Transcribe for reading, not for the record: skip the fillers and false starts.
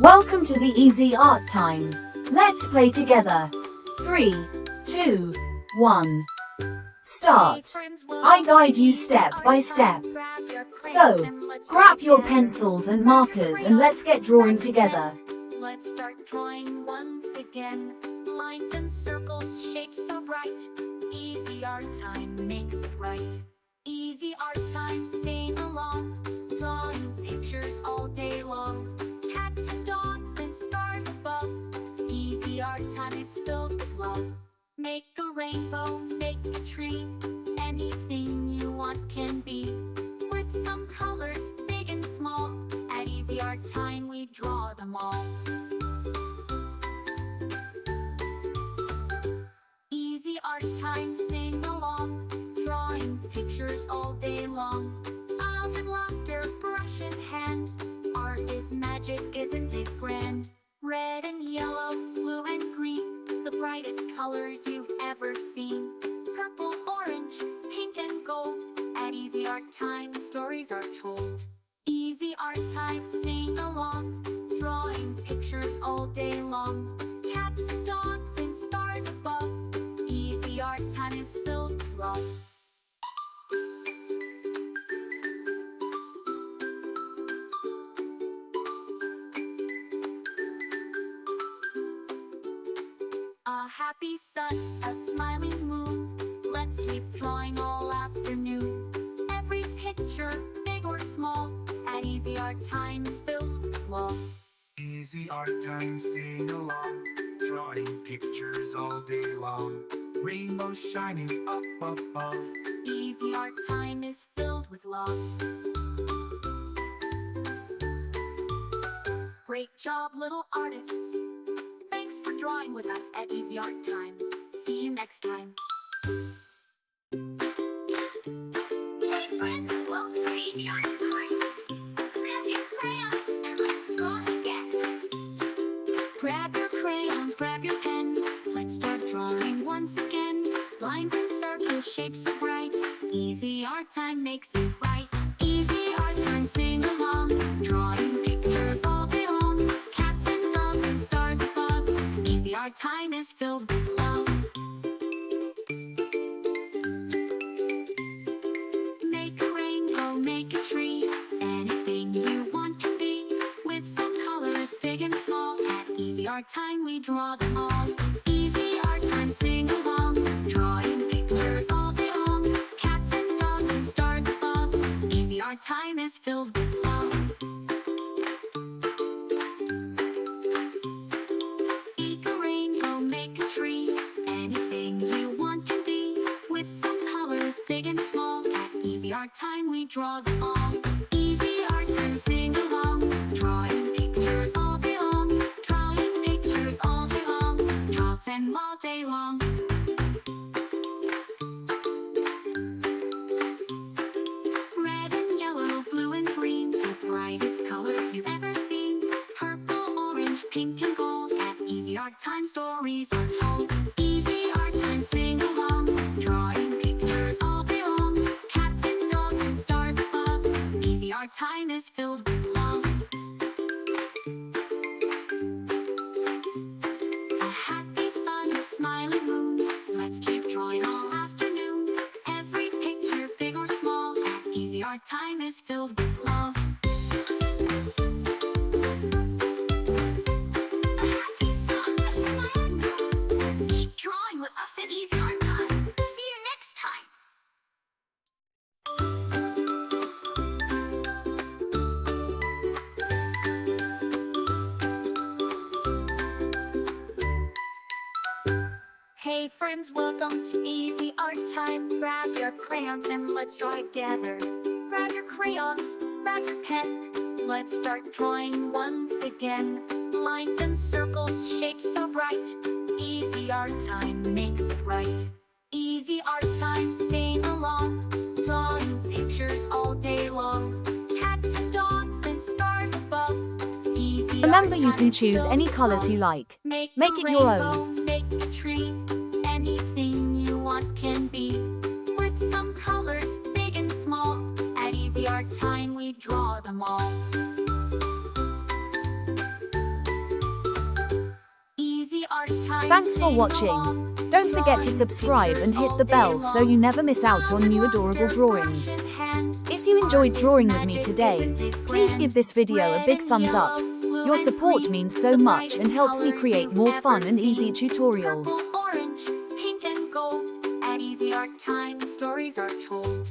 Welcome to the Easy Art Time. Let's play together. 3, 2, 1. Start. I guide you step by step. So, grab your pencils and markers and let's get drawing together. Let's start drawing once again. Lines and circles, shapes so bright. Easy art time makes it right. Easy art time, sing along. Drawing pictures all day long. Cats and dogs and stars above. Easy art time is filled with love. Make a rainbow, make a tree. Anything you want can be. With some colors, big and small. At Easy Art Time we draw them all. Easy Art Time, sing along. Drawing pictures all day long. Smiles and laughter, brush in hand. Art is magic, isn't it grand? Red and yellow, blue and green, the brightest colors you've ever seen. Purple, orange, pink and gold. At Easy Art Time the stories are told. Easy Art Time, sing along. Drawing pictures all day long. Cats and dogs and stars above. Easy Art Time is filled with love. A happy sun, a smiling moon. Let's keep drawing all afternoon. Every picture, big or small, at Easy Art Time is filled with love. Easy Art Time, sing along. Drawing pictures all day long. Rainbows shining up above. Easy Art Time is filled with love. Great job, little artists. Thanks for drawing with us at Easy Art Time. See you next time. Hey friends, welcome to Easy Art Time. Grab your crayons and let's draw again. Grab your crayons, grab your pen. Let's start drawing once again. Lines and circles, shapes so bright. Easy Art Time makes it right. Easy Art Time, sing along. Drawing pictures all day long. Cats and dogs and stars above. Easy Art Time is filled with love. Make a rainbow, make a tree. Anything you want can be. With some colors, big and small. At Easy Art Time we draw them all. Easy Art Time, sing along. Drawing pictures all day long. Cats and dogs and stars above. Easy Art Time is filled with love. Make a rainbow, make a tree. Anything you want can be. With some colors, big and small. At Easy Art Time we draw them all. Easy Art Time, sing along. Drawing pictures all day long. Drawing pictures all day long. Draw them all day long. Red and yellow, blue and green, the brightest colors you've ever seen. Purple, orange, pink and gold. At Easy Art Time stories are told. Easy Art Time, sing along. Drawing pictures all day long. Cats and dogs and stars above. Easy Art Time is filled with love. A happy sun, a smiling moon. Let's keep drawing all afternoon. Every picture, big or small. At Easy Art Time is filled with love. A happy sun, a smiling moon. Let's keep drawing with us at Easy Art Time. See you next time. Hey friends, welcome to Easy Art Time. Grab your crayons and let's draw together. Grab your crayons, grab your pen. Let's start drawing once again. Lines and circles, shapes so bright. Easy Art Time makes it right. Easy Art Time, sing along. Drawing pictures all day long. Cats and dogs and stars above. Easy Remember, Art you Time can is choose filled any with colors love. you like. Make Make a it your rainbow, own. make a tree. Anything you want can be. With some colors, big and small. At Easy Art Time we draw them all. Thanks for watching. Don't forget to subscribe and hit the bell so you never miss out on new adorable drawings. If you enjoyed drawing with me today, please give this video a big thumbs up. Your support means so much and helps me create more fun and easy tutorials. Orange, pink and gold. At Easy Art Time, stories are told.